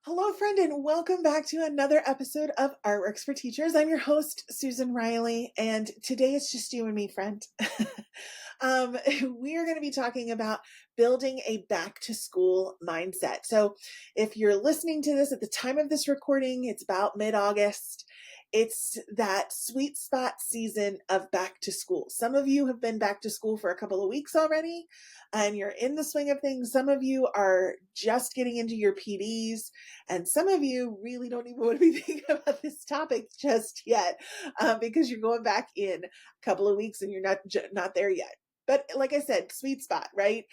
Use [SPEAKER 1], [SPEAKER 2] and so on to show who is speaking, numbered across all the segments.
[SPEAKER 1] Hello, friend, and welcome back to another episode of Artworks for Teachers. I'm your host, Susan Riley, and today it's just you and me, friend. We are going to be talking about building a back to school mindset. So, if you're listening to this at the time of this recording, it's about mid-August. It's that sweet spot season of back to school. Some of you have been back to school for a couple of weeks already, and you're in the swing of things. Some of you are just getting into your PDs, and some of you really don't even want to be thinking about this topic just yet, because you're going back in a couple of weeks and you're not there yet. But like I said, sweet spot, right?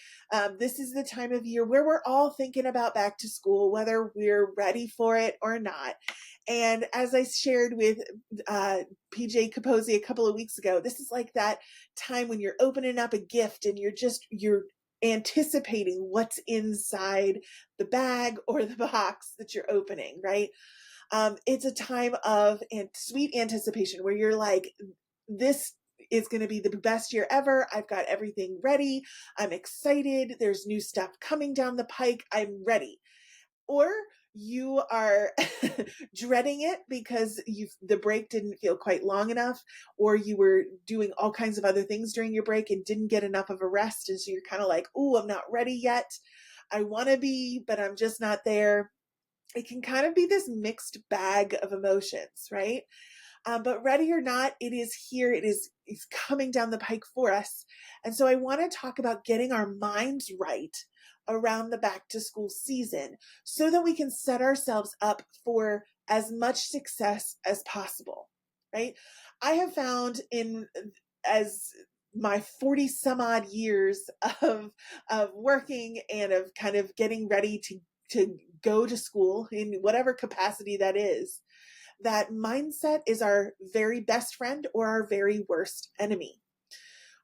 [SPEAKER 1] This is the time of year where we're all thinking about back to school, whether we're ready for it or not. And as I shared with PJ Capozzi a couple of weeks ago, this is like that time when you're opening up a gift and you're anticipating what's inside the bag or the box that you're opening, right? It's a time of sweet anticipation where you're like, this is going to be the best year ever. I've got everything ready. I'm excited. There's new stuff coming down the pike. I'm ready. Or you are dreading it because the break didn't feel quite long enough, or you were doing all kinds of other things during your break and didn't get enough of a rest. And so you're kind of like, oh, I'm not ready yet. I want to be, but I'm just not there. It can kind of be this mixed bag of emotions, right? But ready or not, it is here. It's coming down the pike for us. And so I want to talk about getting our minds right around the back to school season so that we can set ourselves up for as much success as possible, right? I have found as my 40 some odd years of working and of kind of getting ready to go to school in whatever capacity that is, that mindset is our very best friend or our very worst enemy.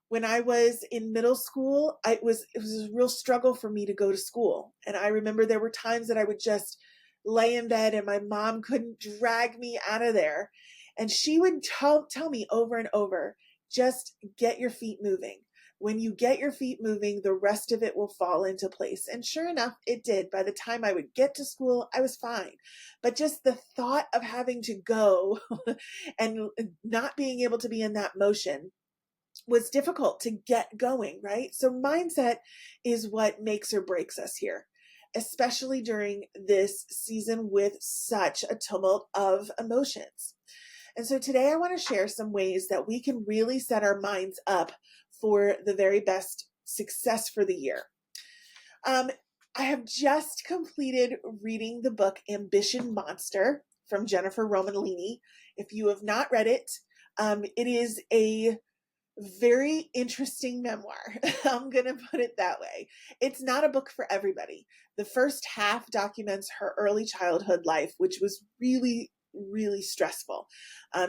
[SPEAKER 1] When I was in middle school, it was a real struggle for me to go to school. And I remember there were times that I would just lay in bed and my mom couldn't drag me out of there. And she would tell me over and over, just get your feet moving. When you get your feet moving, the rest of it will fall into place. And sure enough, it did. By the time I would get to school, I was fine. But just the thought of having to go and not being able to be in that motion was difficult to get going, right? So mindset is what makes or breaks us here, especially during this season with such a tumult of emotions. And so today I want to share some ways that we can really set our minds up for the very best success for the year. I have just completed reading the book Ambition Monster from Jennifer Romanellini. If you have not read it, it is a very interesting memoir. I'm going to put it that way. It's not a book for everybody. The first half documents her early childhood life, which was really stressful.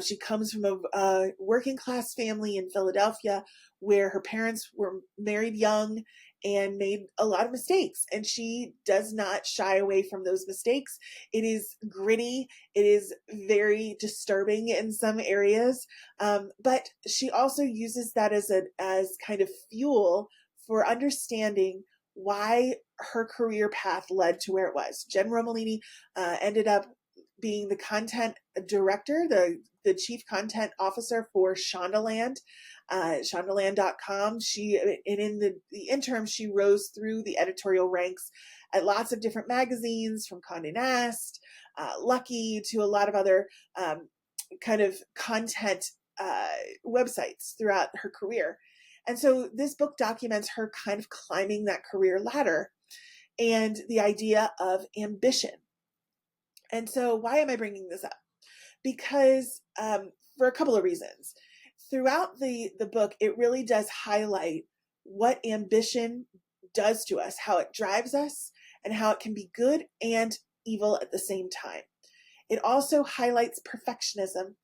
[SPEAKER 1] She comes from a working class family in Philadelphia where her parents were married young and made a lot of mistakes. And she does not shy away from those mistakes. It is gritty. It is very disturbing in some areas. But she also uses that as kind of fuel for understanding why her career path led to where it was. Jen Romolini ended up being the content director, the chief content officer for Shondaland, Shondaland.com. In the interim, she rose through the editorial ranks at lots of different magazines, from Condé Nast, Lucky, to a lot of other kind of content websites throughout her career. And so this book documents her kind of climbing that career ladder and the idea of ambition. And so why am I bringing this up? Because for a couple of reasons. Throughout the book, it really does highlight what ambition does to us, how it drives us, and how it can be good and evil at the same time. It also highlights perfectionism.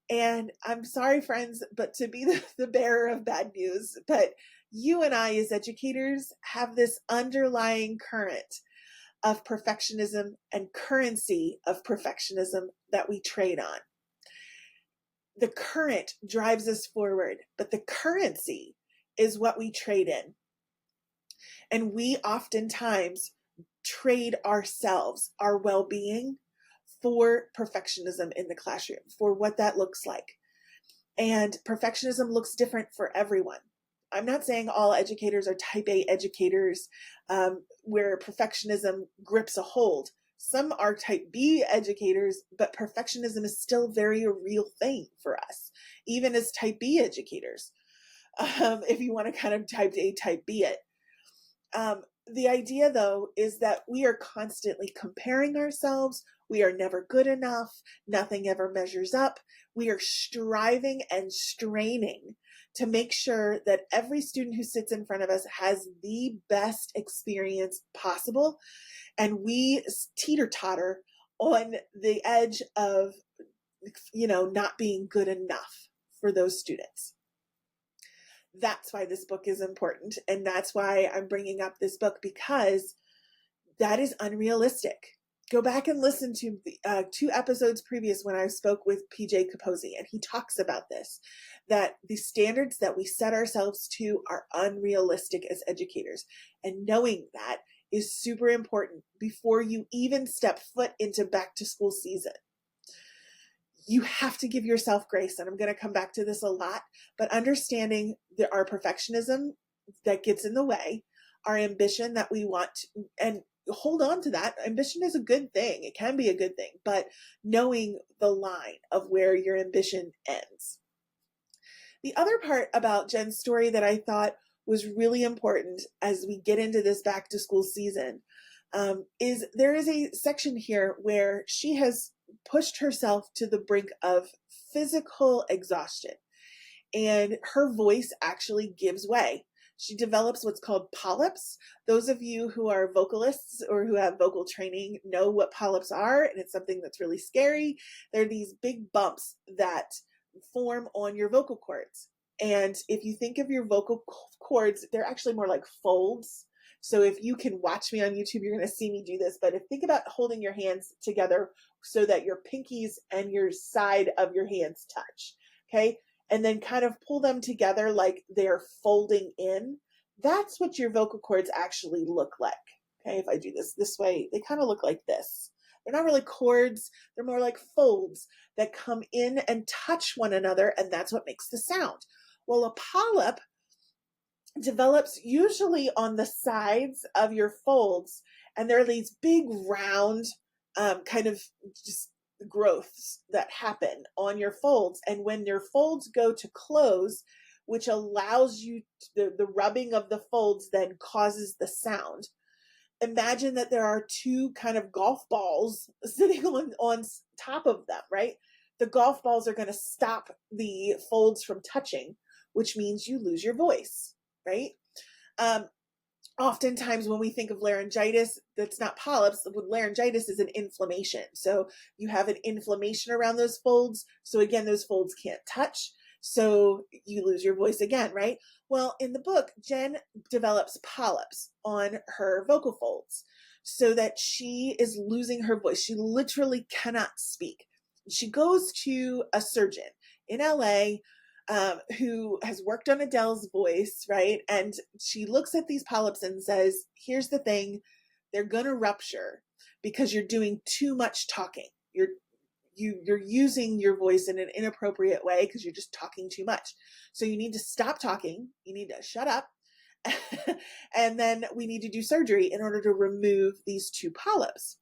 [SPEAKER 1] And I'm sorry, friends, but to be the bearer of bad news, but you and I as educators have this underlying current of perfectionism and currency of perfectionism that we trade on. The current drives us forward, but the currency is what we trade in. And we oftentimes trade ourselves, our well-being, for perfectionism in the classroom, for what that looks like. And perfectionism looks different for everyone. I'm not saying all educators are type A educators, where perfectionism grips a hold. Some are type B educators, but perfectionism is still very a real thing for us, even as type B educators. If you want to kind of type A, type B it. The idea, though, is that we are constantly comparing ourselves. We are never good enough. Nothing ever measures up. We are striving and straining to make sure that every student who sits in front of us has the best experience possible. And we teeter-totter on the edge of, not being good enough for those students. That's why this book is important. And that's why I'm bringing up this book, because that is unrealistic. Go back and listen to the 2 episodes previous when I spoke with PJ Capozzi, and he talks about this, that the standards that we set ourselves to are unrealistic as educators. And knowing that is super important before you even step foot into back to school season. You have to give yourself grace. And I'm going to come back to this a lot, but understanding that our perfectionism that gets in the way, our ambition that we want to, and hold on to that. Ambition is a good thing. It can be a good thing, but knowing the line of where your ambition ends. The other part about Jen's story that I thought was really important as we get into this back to school season, is there is a section here where she has pushed herself to the brink of physical exhaustion, and her voice actually gives way. She develops what's called polyps. Those of you who are vocalists or who have vocal training know what polyps are, and it's something that's really scary. They're these big bumps that form on your vocal cords. And if you think of your vocal cords, they're actually more like folds. So if you can watch me on YouTube, you're going to see me do this. But think about holding your hands together so that your pinkies and your side of your hands touch. Okay. And then kind of pull them together like they're folding in. That's what your vocal cords actually look like. Okay. If I do this way, they kind of look like this. They're not really cords. They're more like folds that come in and touch one another. And that's what makes the sound. Well, a polyp develops usually on the sides of your folds, and there are these big round kind of just growths that happen on your folds. And when your folds go to close, which allows you the rubbing of the folds then causes the sound. Imagine that there are 2 kind of golf balls sitting on top of them, right? The golf balls are going to stop the folds from touching, which means you lose your voice. Right? Oftentimes when we think of laryngitis, that's not polyps. Laryngitis is an inflammation. So you have an inflammation around those folds. So again, those folds can't touch. So you lose your voice again, right? Well, in the book, Jen develops polyps on her vocal folds so that she is losing her voice. She literally cannot speak. She goes to a surgeon in LA, who has worked on Adele's voice, right? And she looks at these polyps and says, here's the thing, they're going to rupture because you're doing too much talking. You're using your voice in an inappropriate way because you're just talking too much. So you need to stop talking. You need to shut up. And then we need to do surgery in order to remove these 2 polyps.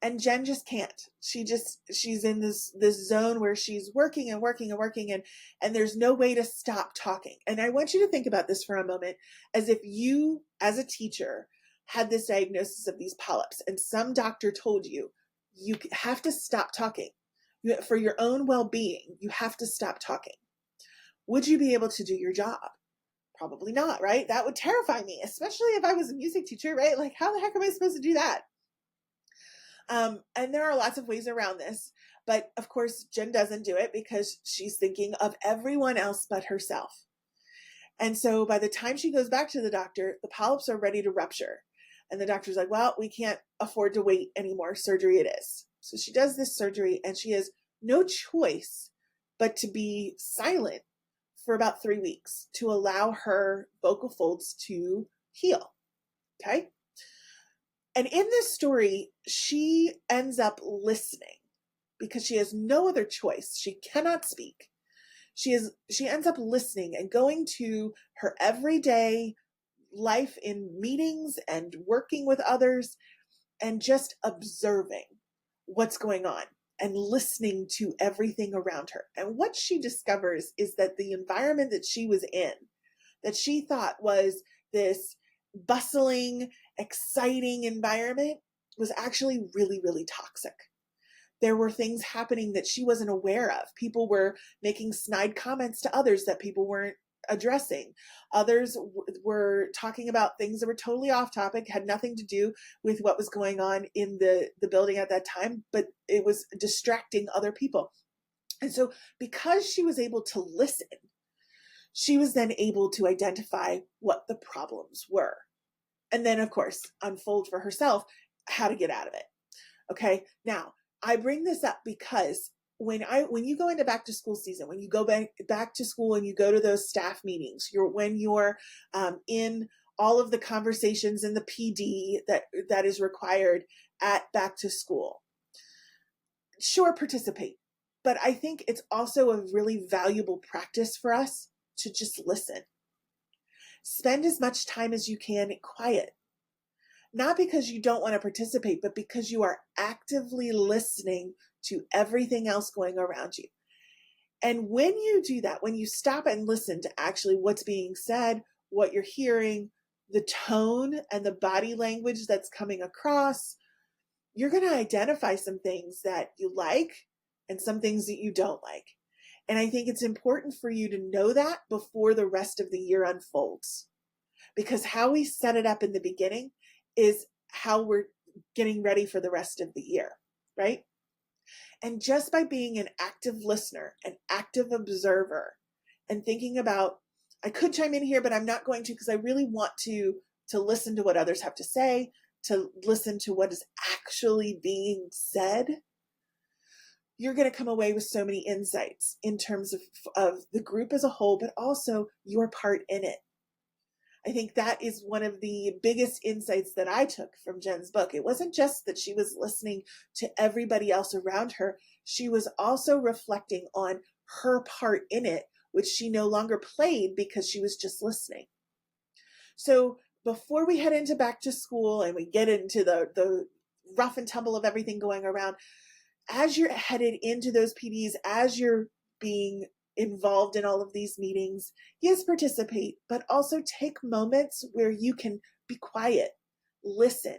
[SPEAKER 1] And Jen just can't. She's in this zone where she's working and working and working, and there's no way to stop talking. And I want you to think about this for a moment, as if you, as a teacher, had this diagnosis of these polyps, and some doctor told you, you have to stop talking. For your own well-being, you have to stop talking. Would you be able to do your job? Probably not, right? That would terrify me, especially if I was a music teacher, right? Like, how the heck am I supposed to do that? And there are lots of ways around this, but of course, Jen doesn't do it because she's thinking of everyone else but herself. And so by the time she goes back to the doctor, the polyps are ready to rupture. And the doctor's like, well, we can't afford to wait anymore. Surgery it is. So she does this surgery, and she has no choice but to be silent for about 3 weeks to allow her vocal folds to heal. Okay. And in this story, she ends up listening because she has no other choice. She cannot speak. She ends up listening and going to her everyday life in meetings and working with others and just observing what's going on and listening to everything around her. And what she discovers is that the environment that she was in, that she thought was this bustling, exciting environment, was actually really, really toxic. There were things happening that she wasn't aware of. People were making snide comments to others that people weren't addressing. Others were talking about things that were totally off topic, had nothing to do with what was going on in the building at that time, but it was distracting other people. And so because she was able to listen, she was then able to identify what the problems were. And then, of course, unfold for herself how to get out of it. Okay. Now, I bring this up because when you go into back to school season, when you go back to school and you go to those staff meetings, when you're in all of the conversations in the PD that is required at back to school, sure, participate. But I think it's also a really valuable practice for us to just listen. Spend as much time as you can quiet. Not because you don't want to participate, but because you are actively listening to everything else going around you. And when you do that, when you stop and listen to actually what's being said, what you're hearing, the tone and the body language that's coming across, you're going to identify some things that you like and some things that you don't like. And I think it's important for you to know that before the rest of the year unfolds. Because how we set it up in the beginning is how we're getting ready for the rest of the year, right? And just by being an active listener, an active observer, and thinking about, I could chime in here, but I'm not going to because I really want to listen to what others have to say, to listen to what is actually being said, you're going to come away with so many insights in terms of the group as a whole, but also your part in it. I think that is one of the biggest insights that I took from Jen's book. It wasn't just that she was listening to everybody else around her. She was also reflecting on her part in it, which she no longer played because she was just listening. So before we head into back to school and we get into the rough and tumble of everything going around, as you're headed into those PDs, as you're being involved in all of these meetings, yes, participate, but also take moments where you can be quiet, listen,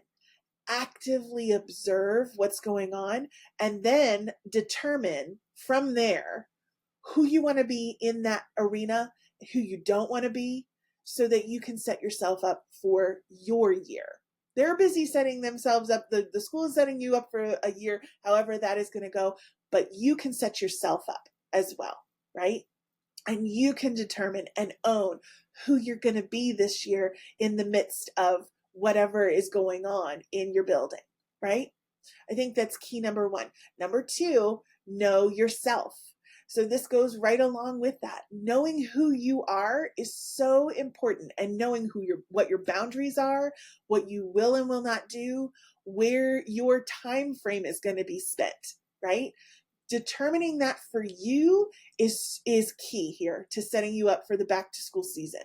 [SPEAKER 1] actively observe what's going on, and then determine from there who you want to be in that arena, who you don't want to be, so that you can set yourself up for your year. They're busy setting themselves up. The school is setting you up for a year, however that is going to go, but you can set yourself up as well, right? And you can determine and own who you're going to be this year in the midst of whatever is going on in your building, right? I think that's key number one. Number two, know yourself. So this goes right along with that. Knowing who you are is so important, and knowing what your boundaries are, what you will and will not do, where your time frame is going to be spent, right? Determining that for you is key here to setting you up for the back to school season.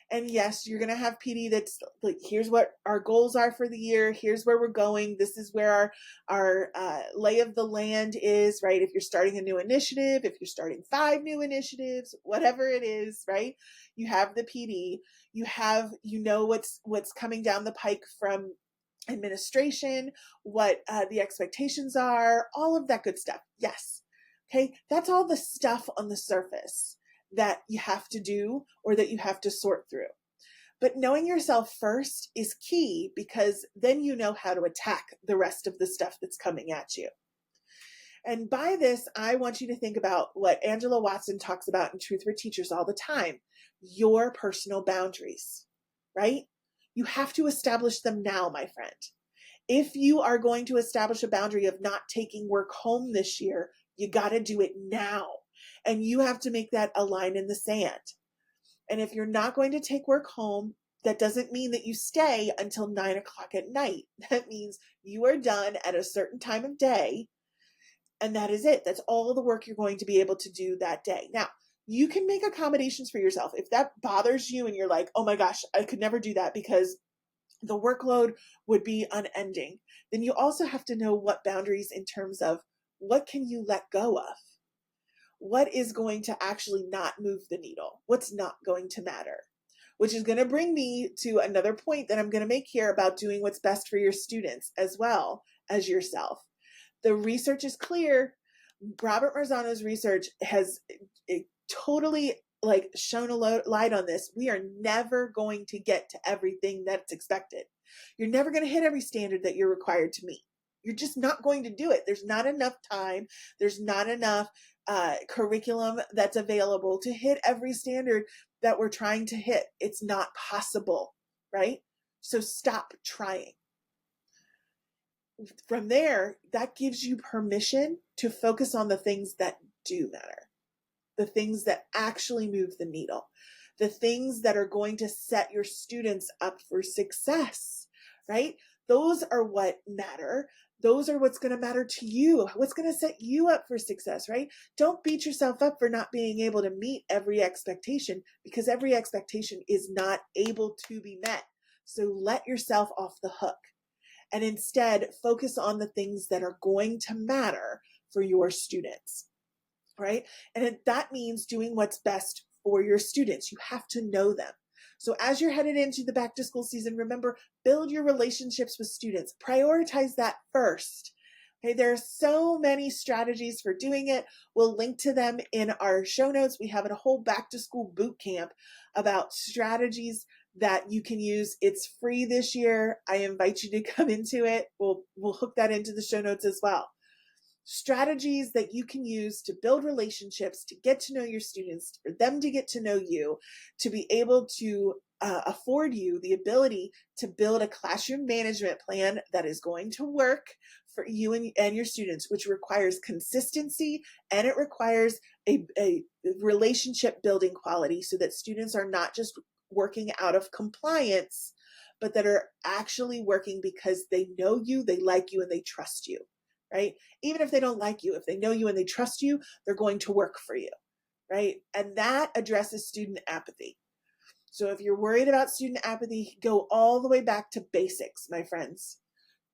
[SPEAKER 1] And yes, you're going to have PD that's like, here's what our goals are for the year. Here's where we're going. This is where our lay of the land is, right? If you're starting a new initiative, if you're starting 5 new initiatives, whatever it is, right? You have the PD. You know what's coming down the pike from administration, what the expectations are, all of that good stuff. Yes. Okay. That's all the stuff on the surface that you have to do or that you have to sort through. But knowing yourself first is key, because then you know how to attack the rest of the stuff that's coming at you. And by this, I want you to think about what Angela Watson talks about in Truth for Teachers all the time, your personal boundaries, right? You have to establish them now, my friend. If you are going to establish a boundary of not taking work home this year, you got to do it now. And you have to make that a line in the sand. And if you're not going to take work home, that doesn't mean that you stay until 9 o'clock at night. That means you are done at a certain time of day, and that is it. That's all the work you're going to be able to do that day. Now, you can make accommodations for yourself. If that bothers you and you're like, oh my gosh, I could never do that because the workload would be unending, then you also have to know what boundaries in terms of what can you let go of? What is going to actually not move the needle? What's not going to matter? Which is going to bring me to another point that I'm going to make here about doing what's best for your students as well as yourself. The research is clear. Robert Marzano's research has totally shown a light on this. We are never going to get to everything that's expected. You're never going to hit every standard that you're required to meet. You're just not going to do it. There's not enough time. There's not enough curriculum that's available to hit every standard that we're trying to hit. It's not possible, right? So stop trying. From there, that gives you permission to focus on the things that do matter, the things that actually move the needle, the things that are going to set your students up for success, right? Those are what matter. Those are what's going to matter to you, what's going to set you up for success, right? Don't beat yourself up for not being able to meet every expectation, because every expectation is not able to be met. So let yourself off the hook and instead focus on the things that are going to matter for your students, right? And that means doing what's best for your students. You have to know them. So as you're headed into the back to school season, remember, build your relationships with students. Prioritize that first. Okay, there are so many strategies for doing it. We'll link to them in our show notes. We have a whole back to school boot camp about strategies that you can use. It's free this year. I invite you to come into it. We'll hook that into the show notes as well. Strategies that you can use to build relationships, to get to know your students, for them to get to know you, to be able to afford you the ability to build a classroom management plan that is going to work for you and your students, which requires consistency, and it requires a relationship building quality so that students are not just working out of compliance, but that are actually working because they know you, they like you, and they trust you, right? Even if they don't like you, if they know you and they trust you, they're going to work for you, right? And that addresses student apathy. So if you're worried about student apathy, go all the way back to basics, my friends.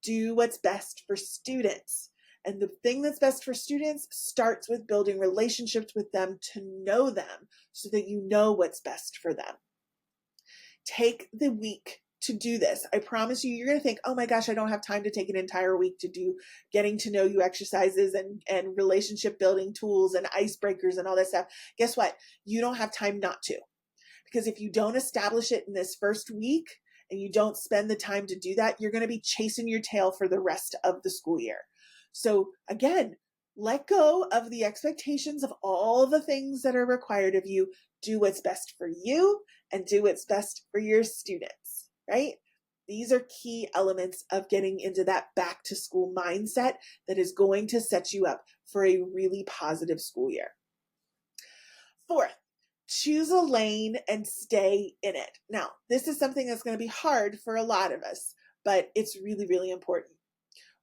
[SPEAKER 1] Do what's best for students. And the thing that's best for students starts with building relationships with them to know them so that you know what's best for them. Take the week to do this. I promise you, you're going to think, oh my gosh, I don't have time to take an entire week to do getting to know you exercises and relationship building tools and icebreakers and all that stuff. Guess what? You don't have time not to. Because if you don't establish it in this first week and you don't spend the time to do that, you're going to be chasing your tail for the rest of the school year. So again, let go of the expectations of all the things that are required of you. Do what's best for you and do what's best for your students, right? These are key elements of getting into that back to school mindset that is going to set you up for a really positive school year. Fourth, choose a lane and stay in it. Now, this is something that's going to be hard for a lot of us, but it's really, really important.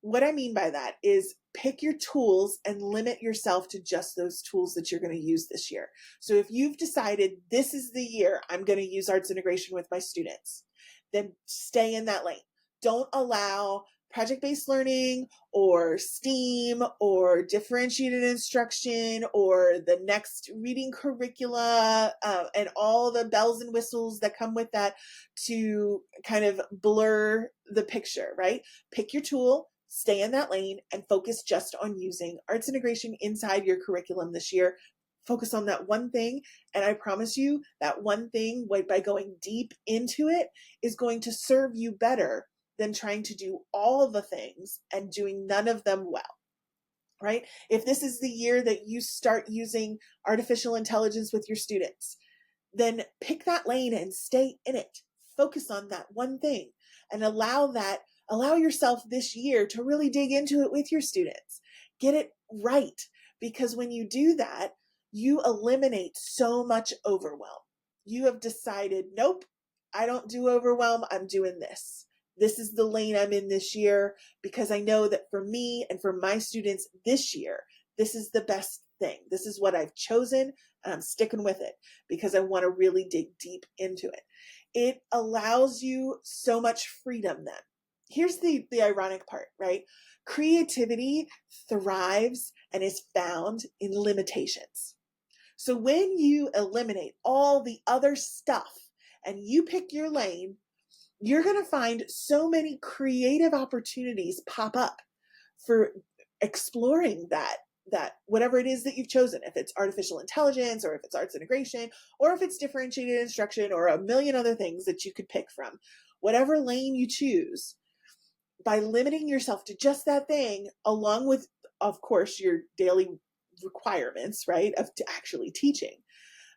[SPEAKER 1] What I mean by that is pick your tools and limit yourself to just those tools that you're going to use this year. So if you've decided this is the year I'm going to use arts integration with my students, then stay in that lane. Don't allow project-based learning or STEAM or differentiated instruction or the next reading curricula and all the bells and whistles that come with that to kind of blur the picture, right? Pick your tool, stay in that lane, and focus just on using arts integration inside your curriculum this year. Focus on that one thing, and I promise you that one thing, by going deep into it, is going to serve you better than trying to do all the things and doing none of them well, right? If this is the year that you start using artificial intelligence with your students, then pick that lane and stay in it. Focus on that one thing and allow yourself this year to really dig into it with your students. Get it right, because when you do that, you eliminate so much overwhelm. You have decided, nope, I don't do overwhelm. I'm doing this. This is the lane I'm in this year, because I know that for me and for my students this year, this is the best thing. This is what I've chosen, and I'm sticking with it because I want to really dig deep into it. It allows you so much freedom then. Here's the ironic part, right? Creativity thrives and is found in limitations. So when you eliminate all the other stuff and you pick your lane, you're going to find so many creative opportunities pop up for exploring that whatever it is that you've chosen, if it's artificial intelligence or if it's arts integration or if it's differentiated instruction or a million other things that you could pick from. Whatever lane you choose, by limiting yourself to just that thing, along with, of course, your daily requirements, right, of actually teaching,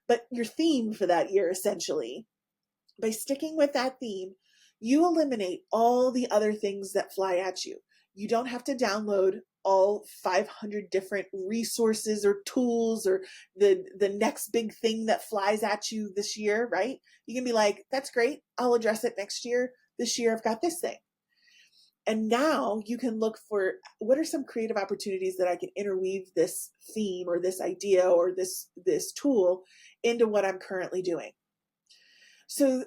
[SPEAKER 1] but your theme for that year, essentially, by sticking with that theme, you eliminate all the other things that fly at you. You don't have to download all 500 different resources or tools or the next big thing that flies at you this year, right? You can be like, that's great. I'll address it next year. This year I've got this thing. And now you can look for, what are some creative opportunities that I can interweave this theme or this idea or this tool into what I'm currently doing. So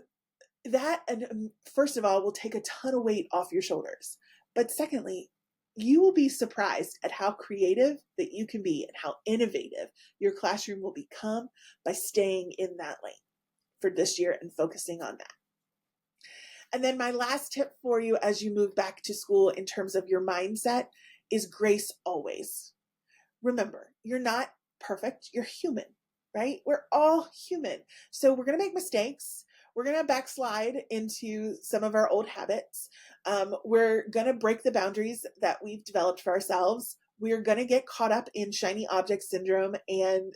[SPEAKER 1] that, and first of all, will take a ton of weight off your shoulders. But secondly, you will be surprised at how creative that you can be and how innovative your classroom will become by staying in that lane for this year and focusing on that. And then my last tip for you as you move back to school in terms of your mindset is grace always. Remember, you're not perfect, you're human, right? We're all human. So we're going to make mistakes. We're going to backslide into some of our old habits. We're going to break the boundaries that we've developed for ourselves. We're going to get caught up in shiny object syndrome and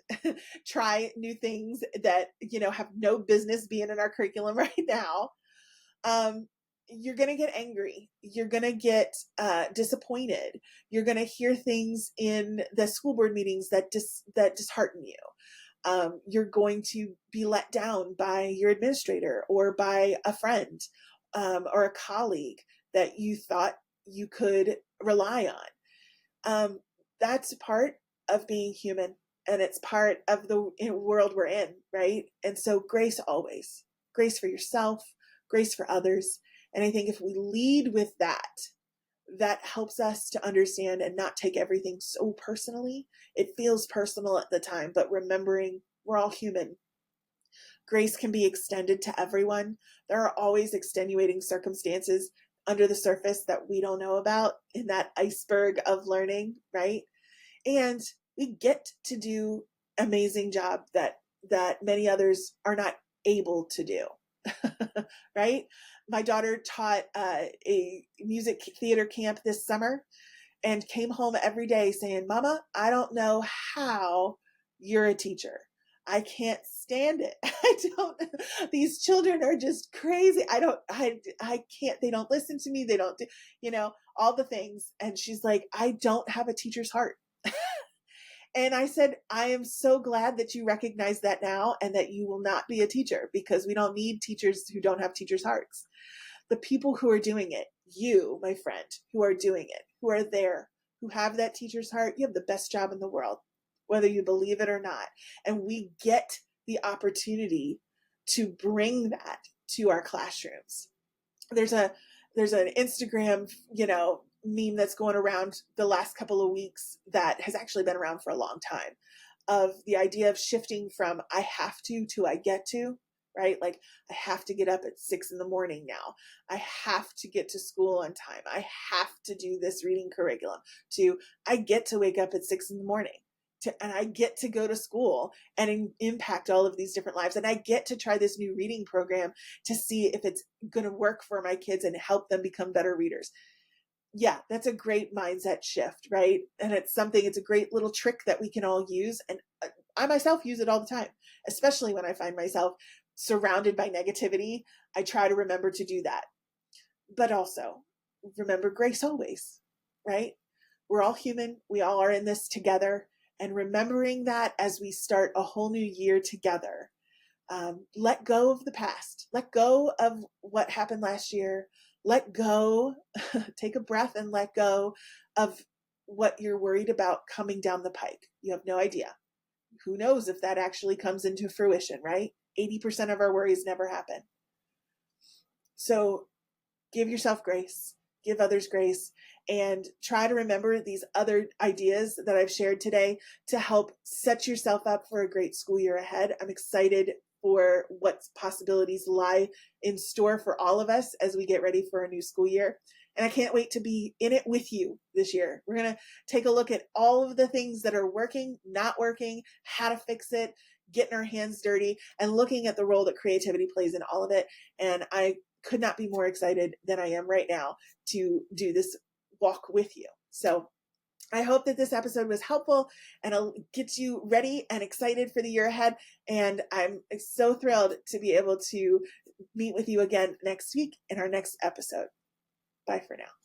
[SPEAKER 1] try new things that, have no business being in our curriculum right now. You're going to get angry. You're going to get disappointed. You're going to hear things in the school board meetings that dishearten you. You're going to be let down by your administrator or by a friend or a colleague that you thought you could rely on. That's part of being human, and it's part of the world we're in, right? And so grace always. Grace for yourself, grace for others. And I think if we lead with that helps us to understand and not take everything so personally. It feels personal at the time, but remembering we're all human. Grace can be extended to everyone. There are always extenuating circumstances under the surface that we don't know about in that iceberg of learning, right? And we get to do amazing job that many others are not able to do. Right? My daughter taught a music theater camp this summer and came home every day saying, Mama, I don't know how you're a teacher. I can't stand it. These children are just crazy. I can't, they don't listen to me. They don't do, all the things. And she's like, I don't have a teacher's heart. And I said, I am so glad that you recognize that now and that you will not be a teacher, because we don't need teachers who don't have teachers' hearts. The people who are doing it, you, my friend, who are doing it, who are there, who have that teacher's heart, you have the best job in the world, whether you believe it or not. And we get the opportunity to bring that to our classrooms. There's an Instagram, meme that's going around the last couple of weeks that has actually been around for a long time, of the idea of shifting from I have to I get to, right? Like, I have to get up at 6 a.m. now. I have to get to school on time. I have to do this reading curriculum, to I get to wake up at 6 a.m. and I get to go to school and impact all of these different lives. And I get to try this new reading program to see if it's going to work for my kids and help them become better readers. Yeah, that's a great mindset shift, right? And it's a great little trick that we can all use. And I myself use it all the time, especially when I find myself surrounded by negativity. I try to remember to do that. But also remember grace always, right? We're all human. We all are in this together. And remembering that as we start a whole new year together, let go of the past, let go of what happened last year, let go, take a breath and let go of what you're worried about coming down the pike. You have no idea. Who knows if that actually comes into fruition, right? 80% of our worries never happen. So give yourself grace, give others grace, and try to remember these other ideas that I've shared today to help set yourself up for a great school year ahead. I'm excited for what possibilities lie in store for all of us as we get ready for a new school year. And I can't wait to be in it with you this year. We're going to take a look at all of the things that are working, not working, how to fix it, getting our hands dirty, and looking at the role that creativity plays in all of it. And I could not be more excited than I am right now to do this walk with you. So I hope that this episode was helpful and it'll get you ready and excited for the year ahead. And I'm so thrilled to be able to meet with you again next week in our next episode. Bye for now.